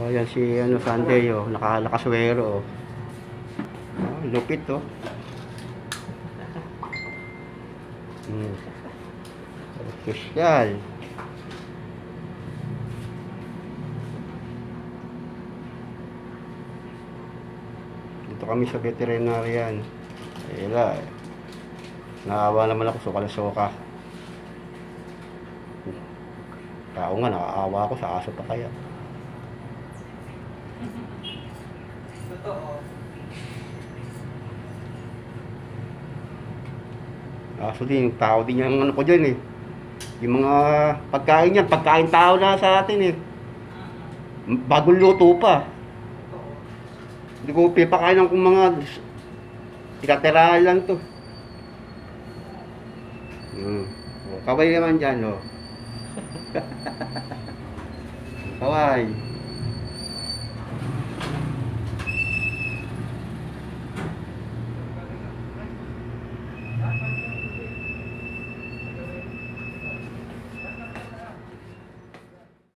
Oh, yan si ano Sunday oh, nakaswero oh. Oh, lupit oh. Social. Dito kami sa veterinarian. Ayla. Naawa naman ako sukal-suka. Tao nga, nakaawa ako sa aso pa kaya. Totoo. Aso din, tao din yung ano ko dyan eh. Yung mga pagkain yan, pagkain tao na sa atin eh. Bagong luto pa. Totoo. Hindi ko pipakain ng mga tikatirahan lang to. Oh, kaway naman dyan oh. Kaway.